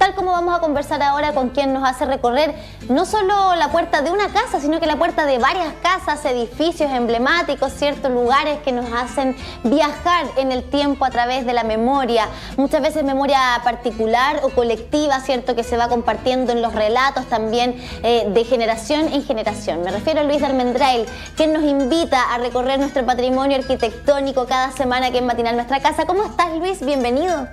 tal como vamos a conversar ahora con quien nos hace recorrer no solo la puerta de una casa, sino que la puerta de varias casas, edificios emblemáticos, ciertos lugares que nos hacen viajar en el tiempo a través de la memoria, muchas veces memoria particular o colectiva, ¿cierto?, que se va compartiendo en los relatos también de generación en generación. Me refiero a Luis de Almendrael, quien nos invita a recorrer nuestro patrimonio arquitectónico cada semana aquí en Matinal Nuestra Casa. ¿Cómo estás, Luis? Bienvenido.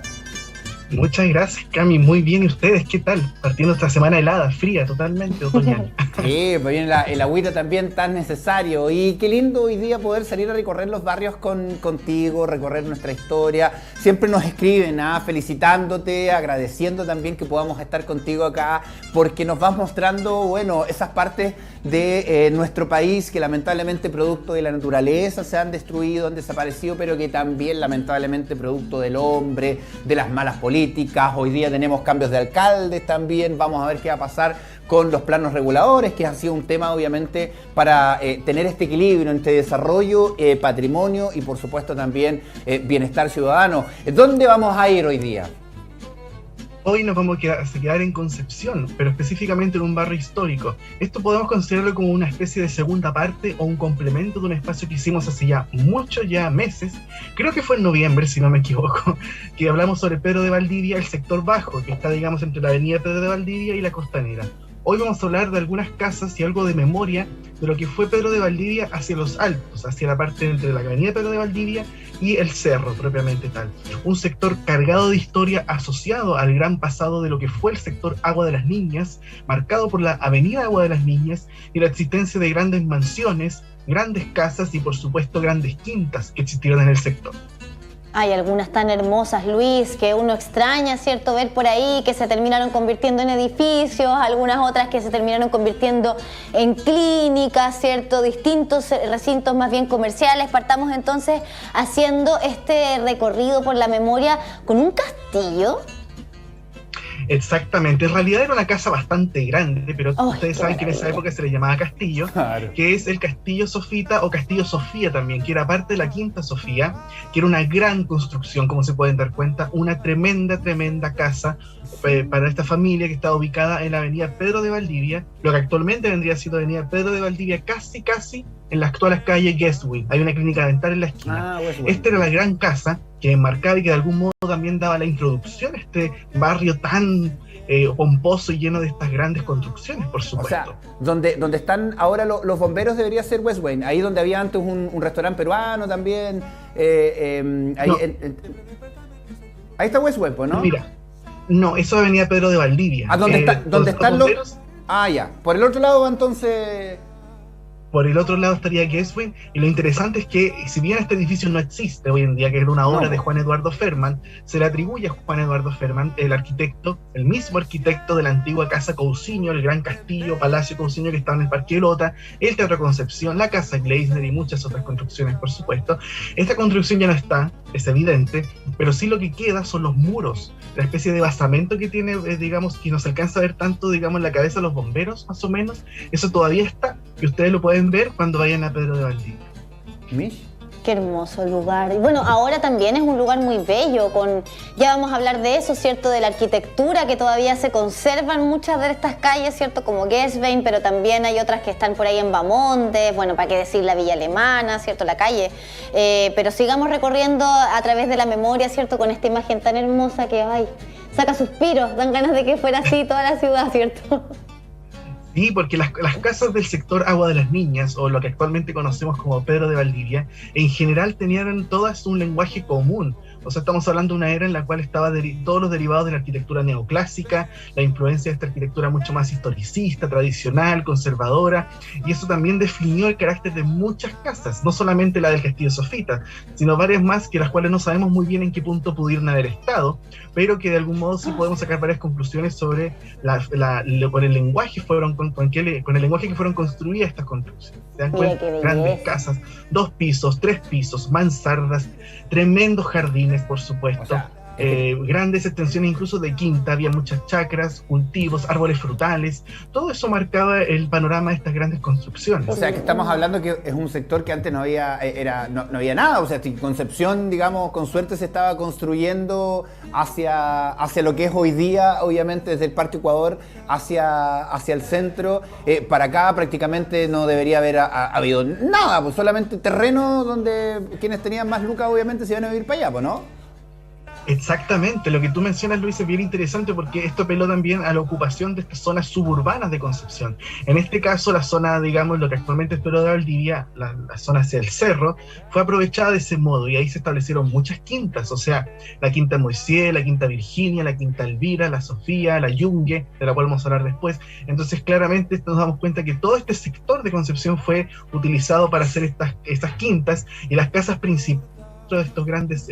Muchas gracias, Cami. Muy bien. ¿Y ustedes qué tal? Partiendo esta semana helada, fría, totalmente otoñal. Sí, pues viene el agüita también tan necesario. Y qué lindo hoy día poder salir a recorrer los barrios contigo, recorrer nuestra historia. Siempre nos escriben, felicitándote, agradeciendo también que podamos estar contigo acá, porque nos vas mostrando, bueno, esas partes de nuestro país que lamentablemente producto de la naturaleza se han destruido, han desaparecido, pero que también lamentablemente producto del hombre, de las malas políticas. Hoy día tenemos cambios de alcaldes también, vamos a ver qué va a pasar con los planos reguladores, que han sido un tema obviamente para tener este equilibrio entre desarrollo, patrimonio y por supuesto también bienestar ciudadano. ¿Dónde vamos a ir hoy día? Hoy nos vamos a quedar en Concepción, pero específicamente en un barrio histórico. Esto podemos considerarlo como una especie de segunda parte o un complemento de un espacio que hicimos hace ya meses. Creo que fue en noviembre, si no me equivoco, que hablamos sobre Pedro de Valdivia, el sector bajo, que está, digamos, entre la avenida Pedro de Valdivia y la Costanera. Hoy vamos a hablar de algunas casas y algo de memoria de lo que fue Pedro de Valdivia hacia los altos, hacia la parte entre la avenida Pedro de Valdivia y el cerro propiamente tal. Un sector cargado de historia asociado al gran pasado de lo que fue el sector Agua de las Niñas, marcado por la avenida Agua de las Niñas y la existencia de grandes mansiones, grandes casas y por supuesto grandes quintas que existieron en el sector. Hay algunas tan hermosas, Luis, que uno extraña, ¿cierto?, ver por ahí, que se terminaron convirtiendo en edificios, algunas otras que se terminaron convirtiendo en clínicas, ¿cierto?, distintos recintos más bien comerciales. Partamos entonces haciendo este recorrido por la memoria con un castillo. Exactamente, en realidad era una casa bastante grande, pero ustedes saben que en esa época se le llamaba castillo, claro, que es el Castillo Sofita o Castillo Sofía también, que era parte de la Quinta Sofía, que era una gran construcción, como se pueden dar cuenta, una tremenda casa para esta familia que estaba ubicada en la avenida Pedro de Valdivia, lo que actualmente vendría siendo la avenida Pedro de Valdivia, casi en la actual calle Guestwick. Hay una clínica dental en la esquina. Esta era la gran casa que enmarcaba y que de algún modo también daba la introducción a este barrio tan pomposo y lleno de estas grandes construcciones, por supuesto. O sea, donde están ahora los bomberos debería ser West Wayne, ahí donde había antes un restaurante peruano también. Ahí está West Wayne, pues, ¿no? Mira, no, eso es avenida Pedro de Valdivia. ¿Dónde están los bomberos? Ya. Por el otro lado, entonces... Por el otro lado estaría Guestwick, y lo interesante es que, si bien este edificio no existe hoy en día, que era una obra de Juan Eduardo Ferman, se le atribuye a Juan Eduardo Ferman, el arquitecto, el mismo arquitecto de la antigua Casa Cousiño, el gran castillo, Palacio Cousiño que estaba en el Parque Lota, el Teatro Concepción, la Casa Gleisner y muchas otras construcciones, por supuesto. Esta construcción ya no está, es evidente, pero sí lo que queda son los muros, la especie de basamento que tiene, digamos, que nos alcanza a ver tanto, digamos, en la cabeza de los bomberos, más o menos. Eso todavía está, y ustedes lo pueden ver cuando vayan a Pedro de Valdivia. ¿Mish? Qué hermoso lugar. Y bueno, ahora también es un lugar muy bello, ya vamos a hablar de eso, ¿cierto?, de la arquitectura, que todavía se conservan muchas de estas calles, ¿cierto?, como Guestwick, pero también hay otras que están por ahí en Bamonte, bueno, para qué decir la Villa Alemana, ¿cierto?, la calle. Pero sigamos recorriendo a través de la memoria, ¿cierto?, con esta imagen tan hermosa que, ay, saca suspiros, dan ganas de que fuera así toda la ciudad, ¿cierto? Sí, porque las casas del sector Agua de las Niñas, o lo que actualmente conocemos como Pedro de Valdivia, en general tenían todas un lenguaje común. O sea, estamos hablando de una era en la cual estaba todos los derivados de la arquitectura neoclásica, la influencia de esta arquitectura mucho más historicista, tradicional, conservadora, y eso también definió el carácter de muchas casas, no solamente la del Castillo Sofita, sino varias más que las cuales no sabemos muy bien en qué punto pudieron haber estado, pero que de algún modo sí podemos sacar varias conclusiones sobre con el lenguaje con el lenguaje que fueron construidas estas construcciones. ¿Se dan cuenta? Grandes casas, 2 pisos, 3 pisos, mansardas, tremendos jardines, por supuesto. O sea, grandes extensiones incluso de quinta, había muchas chacras, cultivos, árboles frutales, todo eso marcaba el panorama de estas grandes construcciones. O sea, que estamos hablando que es un sector que antes no había, no había nada, o sea, Concepción, digamos, con suerte se estaba construyendo hacia lo que es hoy día, obviamente desde el Parque Ecuador hacia el centro. Para acá prácticamente no debería haber habido nada, pues solamente terreno donde quienes tenían más lucas obviamente se iban a vivir para allá, pues, ¿no? Exactamente, lo que tú mencionas, Luis, es bien interesante porque esto apeló también a la ocupación de estas zonas suburbanas de Concepción. En este caso, la zona, digamos, lo que actualmente es Pedro de Valdivia, la zona hacia el cerro, fue aprovechada de ese modo y ahí se establecieron muchas quintas, o sea, la Quinta Moisés, la Quinta Virginia, la Quinta Elvira, la Sofía, la Yungue, de la cual vamos a hablar después. Entonces, claramente nos damos cuenta que todo este sector de Concepción fue utilizado para hacer estas quintas y las casas principales de estos grandes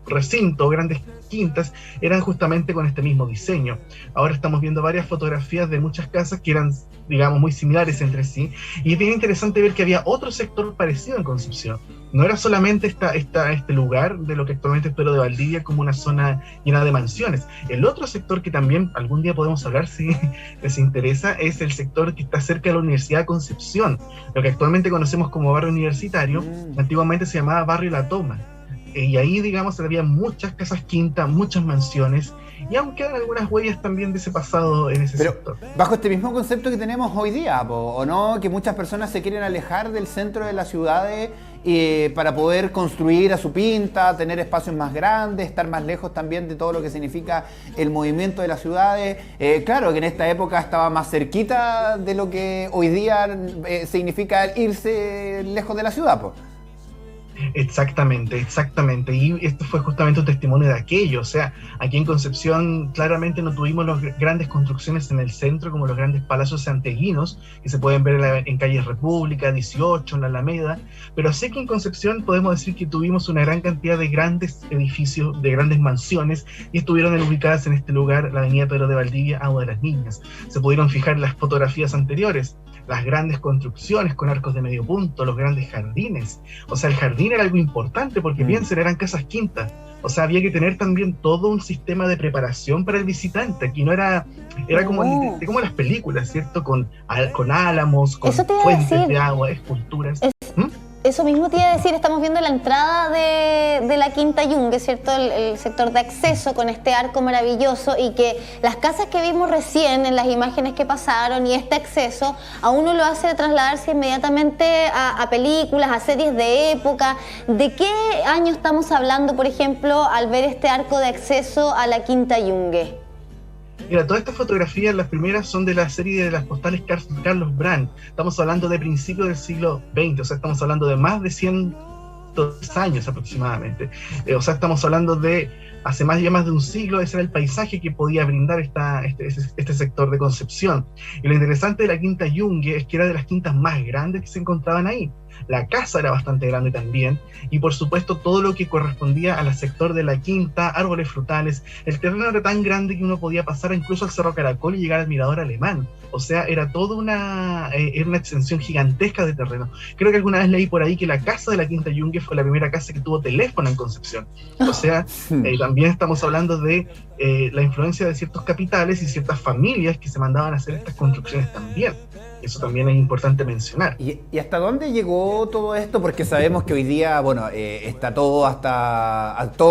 recintos, grandes quintas, eran justamente con este mismo diseño. Ahora estamos viendo varias fotografías de muchas casas que eran, digamos, muy similares entre sí, y es bien interesante ver que había otro sector parecido en Concepción. No era solamente este lugar de lo que actualmente es Pedro de Valdivia como una zona llena de mansiones. El otro sector que también algún día podemos hablar si les interesa es el sector que está cerca de la Universidad de Concepción, lo que actualmente conocemos como barrio universitario, antiguamente se llamaba barrio La Toma. Y ahí, digamos, había muchas casas quinta, muchas mansiones, y aún quedan algunas huellas también de ese pasado en ese sector. Bajo este mismo concepto que tenemos hoy día, ¿o no? Que muchas personas se quieren alejar del centro de las ciudades para poder construir a su pinta, tener espacios más grandes, estar más lejos también de todo lo que significa el movimiento de las ciudades. Claro que en esta época estaba más cerquita de lo que hoy día significa irse lejos de la ciudad, pues. Exactamente, y esto fue justamente un testimonio de aquello. O sea, aquí en Concepción claramente no tuvimos las grandes construcciones en el centro como los grandes palacios santiaguinos que se pueden ver en calle República, 18, en la Alameda, pero sí que en Concepción podemos decir que tuvimos una gran cantidad de grandes edificios, de grandes mansiones, y estuvieron ubicadas en este lugar, la avenida Pedro de Valdivia, Agua de las Niñas. Se pudieron fijar las fotografías anteriores, las grandes construcciones con arcos de medio punto, los grandes jardines. O sea, el jardín era algo importante porque piensen, eran casas quintas. O sea, había que tener también todo un sistema de preparación para el visitante. Aquí no era como las películas, ¿cierto? Con álamos, con fuentes de agua, esculturas. Eso mismo te iba a decir, estamos viendo la entrada de la Quinta Yungue, ¿cierto? El sector de acceso con este arco maravilloso, y que las casas que vimos recién en las imágenes que pasaron y este acceso a uno lo hace trasladarse inmediatamente a películas, a series de época. ¿De qué año estamos hablando, por ejemplo, al ver este arco de acceso a la Quinta Yungue? Mira, todas estas fotografías, las primeras son de la serie de las postales Carlos Brandt. Estamos hablando de principios del siglo XX, o sea, estamos hablando de más de 100 años aproximadamente. O sea, estamos hablando de hace ya más de un siglo. Ese era el paisaje que podía brindar este sector de Concepción. Y lo interesante de la Quinta Yungue es que era de las quintas más grandes que se encontraban ahí. La casa era bastante grande también, y por supuesto todo lo que correspondía al sector de la quinta, árboles frutales. El terreno era tan grande que uno podía pasar incluso al Cerro Caracol y llegar al Mirador Alemán. O sea, era toda una extensión gigantesca de terreno. Creo que alguna vez leí por ahí que la casa de la Quinta Yungue fue la primera casa que tuvo teléfono en Concepción. O sea, también estamos hablando de la influencia de ciertos capitales y ciertas familias que se mandaban a hacer estas construcciones también. Eso también es importante mencionar. ¿Y hasta dónde llegó todo esto? Porque sabemos que hoy día, bueno, está todo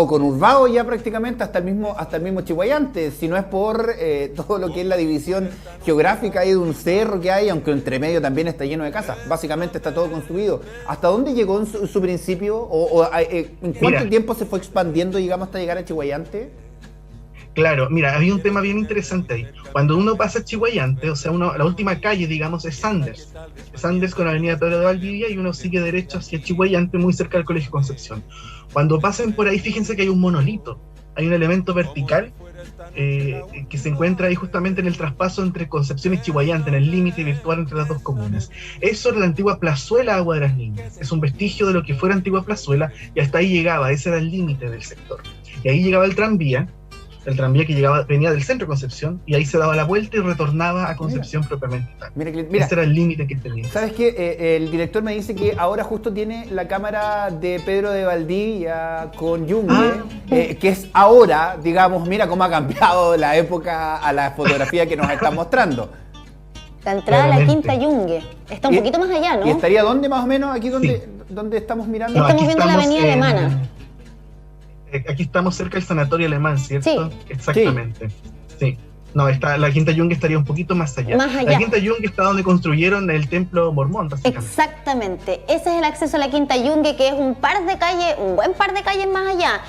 conurbado ya prácticamente hasta el mismo Chihuayante, si no es por todo lo que es la división geográfica ahí de un cerro que hay, aunque entre medio también está lleno de casas. Básicamente está todo construido. ¿Hasta dónde llegó en su principio? ¿En cuánto tiempo se fue expandiendo, digamos, hasta llegar a Chihuayante? Claro, mira, había un tema bien interesante ahí. Cuando uno pasa a Chihuayante, o sea, la última calle, digamos, es Sanders. Sanders con la avenida Pedro de Valdivia, y uno sigue derecho hacia Chihuayante, muy cerca del Colegio Concepción. Cuando pasen por ahí, fíjense que hay un monolito, hay un elemento vertical que se encuentra ahí justamente en el traspaso entre Concepción y Chihuayante, en el límite virtual entre las dos comunas. Eso es la antigua plazuela Agua de las Niñas. Es un vestigio de lo que fuera antigua plazuela, y hasta ahí llegaba, ese era el límite del sector. Y ahí llegaba el tranvía. el tranvía que venía del centro de Concepción, y ahí se daba la vuelta y retornaba a Concepción propiamente tal. Mira, ese era el límite que tenía. ¿Sabes qué? El director me dice que ahora justo tiene la cámara de Pedro de Valdivia con Yungue, que es ahora, digamos, mira cómo ha cambiado la época a la fotografía que nos están mostrando. La entrada a la Quinta Yungue está un poquito más allá, ¿no? ¿Y estaría dónde más o menos? Aquí donde estamos mirando. No, estamos viendo la avenida Alemana. Aquí estamos cerca del Sanatorio Alemán, ¿cierto? Sí. Exactamente. Sí. No, la Quinta Yungue estaría un poquito más allá. La Quinta Yungue está donde construyeron el templo mormón, básicamente. Exactamente. Ese es el acceso a la Quinta Yungue, que es un buen par de calles más allá.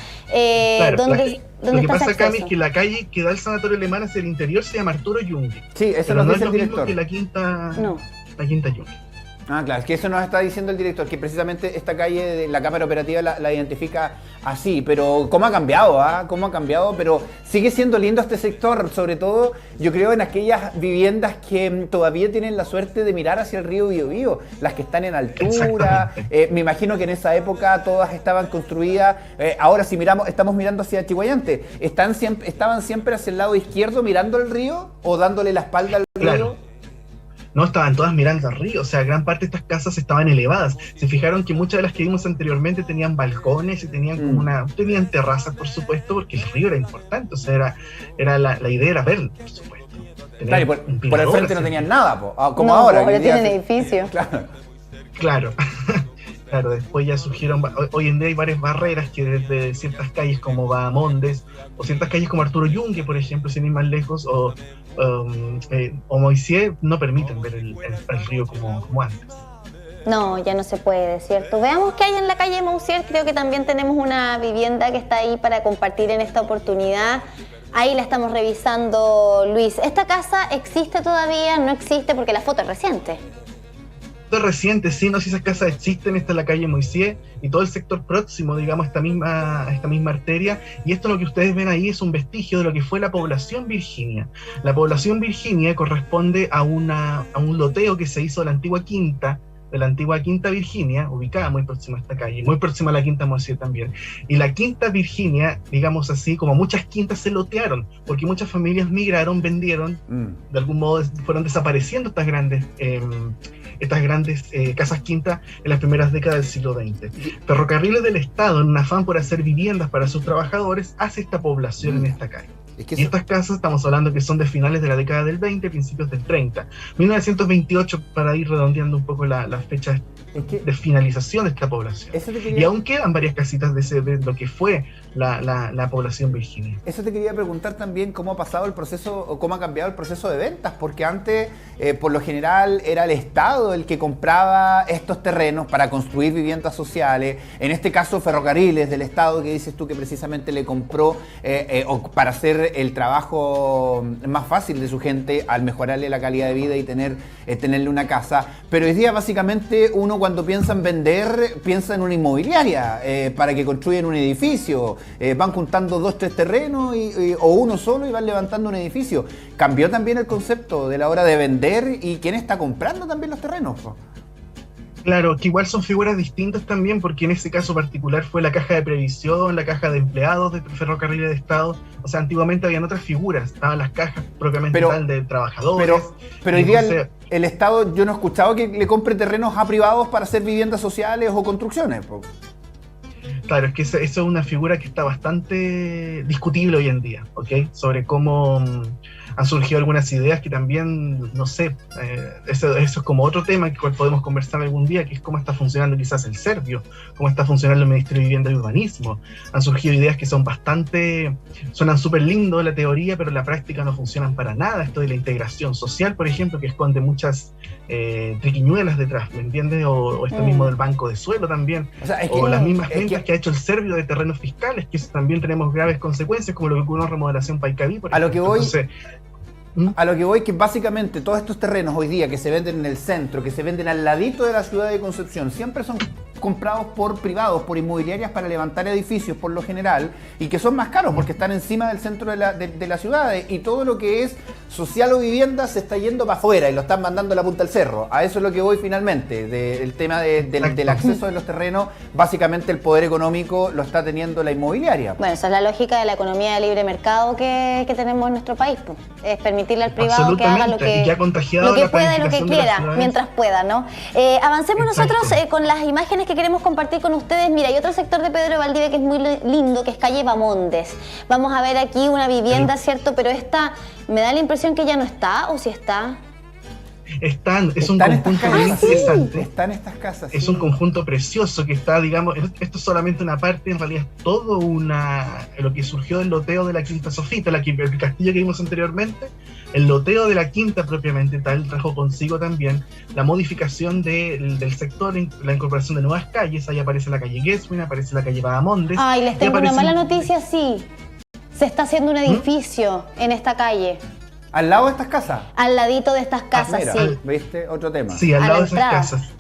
Claro, ¿dónde lo que pasa, acceso? Cami, es que la calle que da el Sanatorio Alemán hacia el interior se llama Arturo Yungue. Sí, eso pero nos no dice es lo el mismo director. que la Quinta Yungue. Ah, claro, es que eso nos está diciendo el director, que precisamente esta calle de la cámara operativa la identifica así, pero ¿cómo ha cambiado? ¿Cómo ha cambiado? Pero sigue siendo lindo este sector, sobre todo yo creo en aquellas viviendas que todavía tienen la suerte de mirar hacia el río Biobío, las que están en altura, me imagino que en esa época todas estaban construidas, ahora si estamos mirando hacia Chihuayante, ¿estaban siempre hacia el lado izquierdo mirando el río o dándole la espalda al río? Claro. No, estaban todas mirando al río, o sea, gran parte de estas casas estaban elevadas. Se fijaron que muchas de las que vimos anteriormente tenían balcones y tenían como tenían terrazas, por supuesto, porque el río era importante, o sea, la idea era verlo, por supuesto. Claro, y por el frente no tenían nada, como ahora. Ahora tienen edificios. Claro. Claro, después ya surgieron, hoy en día hay varias barreras que desde ciertas calles como Bahamondes, o ciertas calles como Arturo Yungue, por ejemplo, sin ir más lejos, o Moisés, no permiten ver el río como antes. No, ya no se puede, ¿cierto? Veamos qué hay en la calle Mousier. Creo que también tenemos una vivienda que está ahí para compartir en esta oportunidad. Ahí la estamos revisando, Luis. ¿Esta casa existe todavía? ¿No existe? Porque la foto es reciente. Esto es reciente, sí, no sé si esas casas existen, está en la calle Moisés y todo el sector próximo, digamos, a esta misma arteria, y esto lo que ustedes ven ahí es un vestigio de lo que fue la población Virginia. La población Virginia corresponde a un loteo que se hizo de la antigua Quinta Virginia, ubicada muy próxima a esta calle, muy próxima a la Quinta Moisés también. Y la Quinta Virginia, digamos así, como muchas quintas se lotearon, porque muchas familias migraron, vendieron, de algún modo fueron desapareciendo estas grandes casas quintas en las primeras décadas del siglo XX. Ferrocarriles del Estado, en un afán por hacer viviendas para sus trabajadores, hace esta población en esta calle. Y estas casas estamos hablando que son de finales de la década del 20, principios del 30. 1928, para ir redondeando un poco las fechas de finalización de esta población. Y aún quedan varias casitas de lo que fue la población Virginia. Eso te quería preguntar también, cómo ha pasado el proceso, o cómo ha cambiado el proceso de ventas, porque antes, por lo general, era el Estado el que compraba estos terrenos para construir viviendas sociales. En este caso, Ferrocarriles del Estado, que dices tú que precisamente le compró para hacer el trabajo más fácil de su gente, al mejorarle la calidad de vida y tenerle una casa. Pero hoy día, básicamente, uno cuando piensa en vender, piensa en una inmobiliaria para que construyan un edificio. Van juntando 2, 3 terrenos o uno solo y van levantando un edificio. Cambió también el concepto de la hora de vender y quién está comprando también los terrenos. Claro, que igual son figuras distintas también, porque en ese caso particular fue la caja de previsión, la caja de empleados de Ferrocarriles de Estado. O sea, antiguamente habían otras figuras, estaban las cajas propiamente tal de trabajadores. Pero hoy día el Estado, yo no he escuchado que le compre terrenos a privados para hacer viviendas sociales o construcciones. Claro, es que esa es una figura que está bastante discutible hoy en día, ¿ok? Sobre cómo han surgido algunas ideas que también, no sé, eso es como otro tema que podemos conversar algún día, que es cómo está funcionando quizás el Servio, cómo está funcionando el Ministerio de Vivienda y Urbanismo. Han surgido ideas que suenan súper lindo en la teoría, pero en la práctica no funcionan para nada. Esto de la integración social, por ejemplo, que esconde muchas triquiñuelas detrás, ¿me entiendes? O esto mismo del banco de suelo también, o las mismas ventas que ha hecho el Servio de terrenos fiscales, que eso también tenemos graves consecuencias, como lo que ocurrió en remodelación Paicaví, por ejemplo. A lo que voy, que básicamente todos estos terrenos hoy día que se venden en el centro, que se venden al ladito de la ciudad de Concepción, siempre son comprados por privados, por inmobiliarias para levantar edificios por lo general, y que son más caros porque están encima del centro de la ciudad, y todo lo que es social o vivienda se está yendo para afuera y lo están mandando a la punta del cerro. A eso es lo que voy finalmente, del tema del acceso de los terrenos. Básicamente el poder económico lo está teniendo la inmobiliaria. Bueno, esa es la lógica de la economía de libre mercado que tenemos en nuestro país, pues. Es permitirle al privado que haga lo que pueda y lo que quiera, mientras pueda, ¿no? Avancemos nosotros con las imágenes que queremos compartir con ustedes. Mira, hay otro sector de Pedro de Valdivia que es muy lindo, que es calle Bamondes. Vamos a ver aquí una vivienda, ¿cierto? Pero esta me da la impresión que ya no está, ¿o si está? Es un conjunto muy interesante. Están estas casas. Es un conjunto precioso que está, digamos, esto es solamente una parte, en realidad es todo lo que surgió del loteo de la Quinta Sofita, el castillo que vimos anteriormente. El loteo de la Quinta propiamente tal trajo consigo también la modificación del sector, la incorporación de nuevas calles. Ahí aparece la calle Gueswin, aparece la calle Bahamondes. Ay, les tengo una mala noticia, sí. Se está haciendo un edificio en esta calle. ¿Al lado de estas casas? Al ladito de estas casas, mira, sí. ¿Viste? Otro tema. Sí, al lado de esas casas.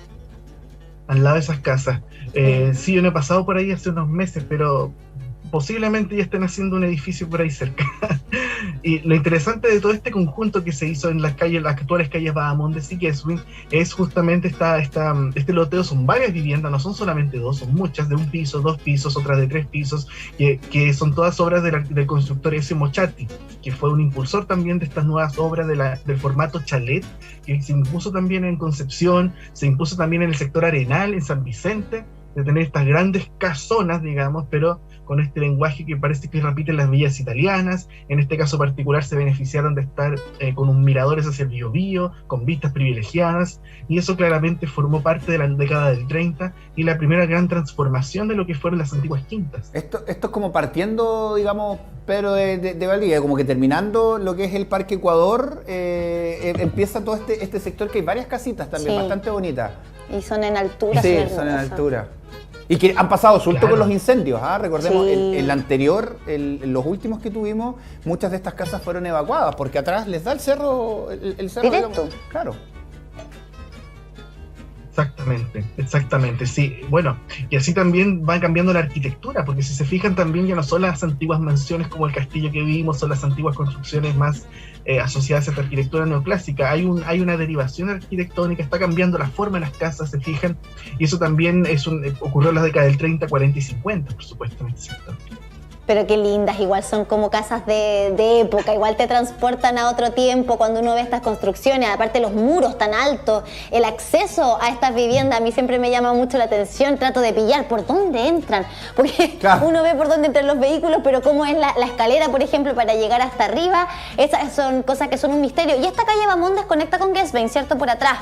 Al lado de esas casas. Sí, yo no he pasado por ahí hace unos meses, pero posiblemente ya estén haciendo un edificio por ahí cerca. Y lo interesante de todo este conjunto que se hizo en las actuales calles Bahamondes y Gueswin, es justamente este loteo. Son varias viviendas, no son solamente dos, son muchas, de un piso, 2 pisos, otras de 3 pisos, que son todas obras del constructor S. Mochati, que fue un impulsor también de estas nuevas obras del formato chalet, que se impuso también en Concepción, se impuso también en el sector Arenal, en San Vicente, de tener estas grandes casonas, digamos, pero con este lenguaje que parece que repiten las villas italianas. En este caso particular se beneficiaron de estar con un miradores hacia el Biobío, con vistas privilegiadas, y eso claramente formó parte de la década del 30 y la primera gran transformación de lo que fueron las antiguas quintas. Esto es como partiendo, digamos, Pedro de Valdivia, como que terminando lo que es el Parque Ecuador, empieza todo este sector, que hay varias casitas también, bastante bonitas. Y son en altura. Sí, son en altura. Y que han pasado suelto con los incendios, ¿ah? Recordemos, el anterior, los últimos que tuvimos, muchas de estas casas fueron evacuadas, porque atrás les da el cerro, el cerro, directo. Digamos, claro. Exactamente, sí. Bueno, y así también va cambiando la arquitectura, porque si se fijan también ya no son las antiguas mansiones como el castillo que vimos, son las antiguas construcciones más asociadas a esta arquitectura neoclásica. Hay una derivación arquitectónica, está cambiando la forma de las casas, se fijan, y eso también ocurrió en las décadas del 30, 40 y 50, por supuesto, en este sector. Pero qué lindas, igual son como casas de época, igual te transportan a otro tiempo cuando uno ve estas construcciones, aparte los muros tan altos, el acceso a estas viviendas a mí siempre me llama mucho la atención, trato de pillar por dónde entran, porque uno ve por dónde entran los vehículos, pero cómo es la escalera, por ejemplo, para llegar hasta arriba, esas son cosas que son un misterio. Y esta calle Bahamondes conecta con Gueswin, ¿cierto? Por atrás.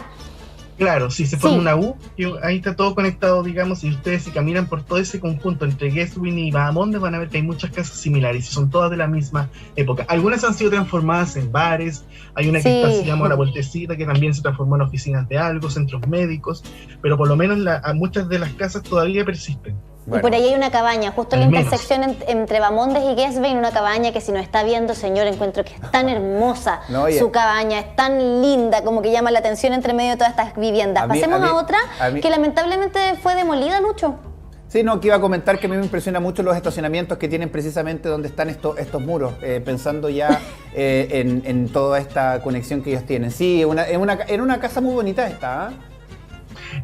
Claro, sí, se forma una U, y ahí está todo conectado, digamos, y ustedes si caminan por todo ese conjunto entre Gueswin y Bahamondes van a ver que hay muchas casas similares, y son todas de la misma época. Algunas han sido transformadas en bares, hay una que se llama La Vueltecita, que también se transformó en oficinas de algo, centros médicos, pero por lo menos muchas de las casas todavía persisten. Bueno. Y por ahí hay una cabaña, justo en la intersección entre Bahamondes y Gueswin, una cabaña que si nos está viendo, señor, encuentro que es tan hermosa su cabaña, es tan linda, como que llama la atención entre medio de todas estas viviendas. Pasemos a otra que lamentablemente fue demolida, Lucho. Sí, no, que iba a comentar que a mí me impresiona mucho los estacionamientos que tienen precisamente donde están estos muros, pensando ya en toda esta conexión que ellos tienen. Sí, era una casa muy bonita esta, ¿eh?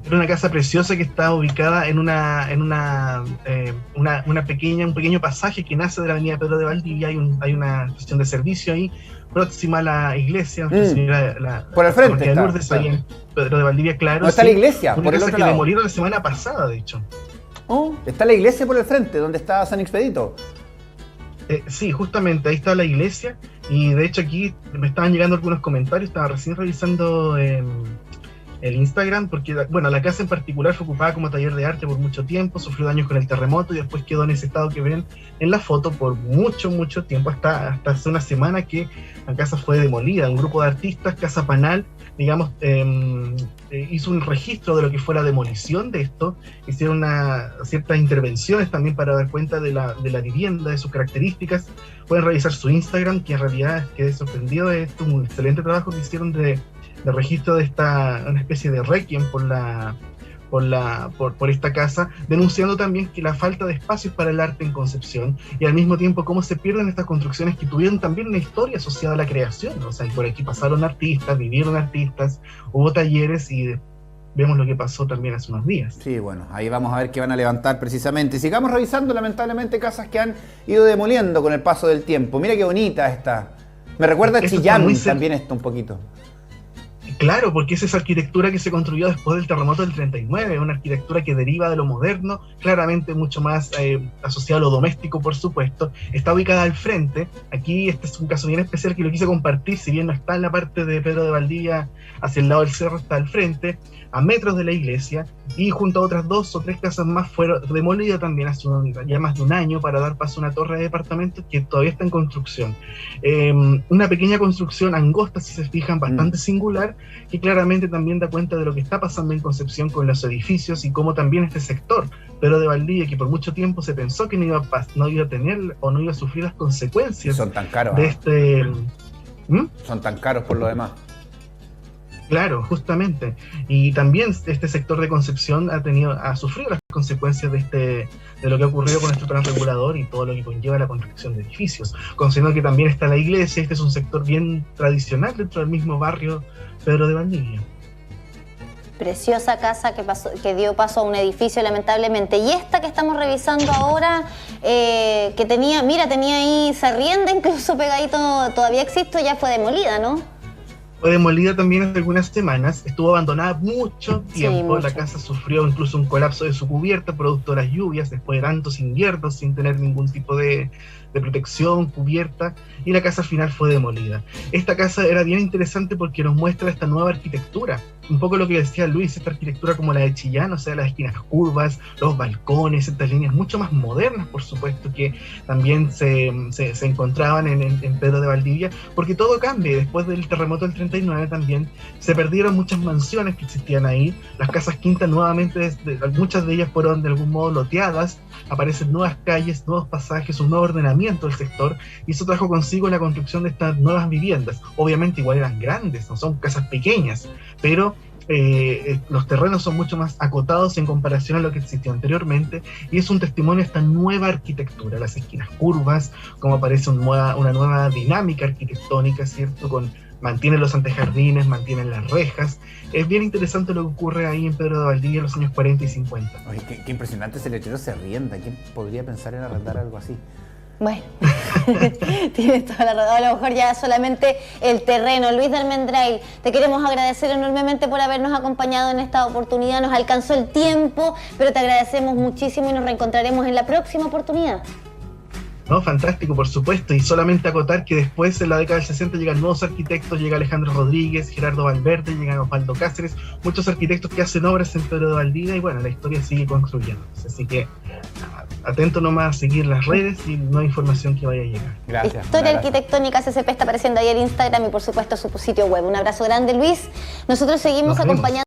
Era una casa preciosa que está ubicada en un pequeño pasaje que nace de la avenida Pedro de Valdivia. Hay una estación de servicio ahí, próxima a la iglesia. Por el frente está, Lourdes, ahí en Pedro de Valdivia, claro. No está la iglesia, por el otro lado. Que demolieron la semana pasada, de hecho. Está la iglesia por el frente, donde está San Expedito. Sí, justamente, ahí está la iglesia. Y de hecho aquí me estaban llegando algunos comentarios, estaba recién revisando el Instagram, porque bueno, la casa en particular fue ocupada como taller de arte por mucho tiempo, sufrió daños con el terremoto y después quedó en ese estado que ven en la foto por mucho tiempo, hasta hace una semana que la casa fue demolida. Un grupo de artistas, Casa Panal, digamos, hizo un registro de lo que fue la demolición de esto, hicieron ciertas intervenciones también para dar cuenta de la vivienda, de sus características. Pueden revisar su Instagram, que en realidad quedé sorprendido, es un excelente trabajo que hicieron de registro de una especie de requiem por por esta casa, denunciando también que la falta de espacios para el arte en Concepción y al mismo tiempo cómo se pierden estas construcciones que tuvieron también una historia asociada a la creación. O sea, por aquí pasaron artistas, vivieron artistas, hubo talleres y vemos lo que pasó también hace unos días. Sí, bueno, ahí vamos a ver qué van a levantar precisamente. Sigamos revisando lamentablemente casas que han ido demoliendo con el paso del tiempo. Mira qué bonita esta. Me recuerda a Chillán también esto un poquito. Claro, porque es esa arquitectura que se construyó después del terremoto del 39, una arquitectura que deriva de lo moderno, claramente mucho más asociada a lo doméstico, por supuesto. Está ubicada al frente. Aquí este es un caso bien especial que lo quise compartir, si bien no está en la parte de Pedro de Valdivia, hacia el lado del cerro, está al frente, a metros de la iglesia, y junto a otras 2 o 3 casas más fueron demolidas también hace ya más de un año para dar paso a una torre de departamentos que todavía está en construcción. Una pequeña construcción angosta, si se fijan, bastante singular, que claramente también da cuenta de lo que está pasando en Concepción con los edificios y cómo también este sector, Pedro de Valdivia, que por mucho tiempo se pensó que no iba a tener o no iba a sufrir las consecuencias. Son tan caros. De este... Son tan caros por lo demás. Claro, justamente. Y también este sector de Concepción ha sufrido las consecuencias de lo que ha ocurrido con este plan regulador y todo lo que conlleva la construcción de edificios. Considerando que también está la iglesia, este es un sector bien tradicional dentro del mismo barrio Pedro de Valdivia. Preciosa casa que dio paso a un edificio, lamentablemente. Y esta que estamos revisando ahora, que tenía ahí, se arrienda incluso pegadito, todavía existe, ya fue demolida, ¿no? Fue demolida también hace algunas semanas, estuvo abandonada mucho tiempo, sí, mucho. La casa sufrió incluso un colapso de su cubierta producto de las lluvias, después de tantos inviernos sin tener ningún tipo de protección, cubierta, y la casa al final fue demolida. Esta casa era bien interesante porque nos muestra esta nueva arquitectura, un poco lo que decía Luis, esta arquitectura como la de Chillán, o sea, las esquinas curvas, los balcones, estas líneas mucho más modernas, por supuesto, que también se encontraban en Pedro de Valdivia, porque todo cambia. Después del terremoto del 39 también se perdieron muchas mansiones que existían ahí, las casas quintas nuevamente, muchas de ellas fueron de algún modo loteadas, aparecen nuevas calles, nuevos pasajes, un nuevo ordenamiento del sector, y eso trajo consigo la construcción de estas nuevas viviendas. Obviamente igual eran grandes, no son casas pequeñas, pero los terrenos son mucho más acotados en comparación a lo que existía anteriormente, y es un testimonio a esta nueva arquitectura, las esquinas curvas, como aparece una nueva dinámica arquitectónica, ¿cierto? Mantienen los antejardines, mantienen las rejas. Es bien interesante lo que ocurre ahí en Pedro de Valdivia en los años 40 y 50. Oye, qué impresionante ese letrero, se arrienda. ¿Quién podría pensar en arrendar algo así? Bueno, tienes toda la razón. A lo mejor ya solamente el terreno. Luis de Almendrail, te queremos agradecer enormemente por habernos acompañado en esta oportunidad. Nos alcanzó el tiempo, pero te agradecemos muchísimo y nos reencontraremos en la próxima oportunidad. No, fantástico, por supuesto, y solamente acotar que después, en la década del 60, llegan nuevos arquitectos, llega Alejandro Rodríguez, Gerardo Valverde, llegan Osvaldo Cáceres, muchos arquitectos que hacen obras en Pedro de Valdivia, y bueno, la historia sigue construyéndose, así que atento nomás a seguir las redes y nueva información que vaya a llegar. Gracias. Historia Arquitectónica CCP está apareciendo ahí en Instagram y por supuesto su sitio web. Un abrazo grande, Luis. Nosotros seguimos acompañando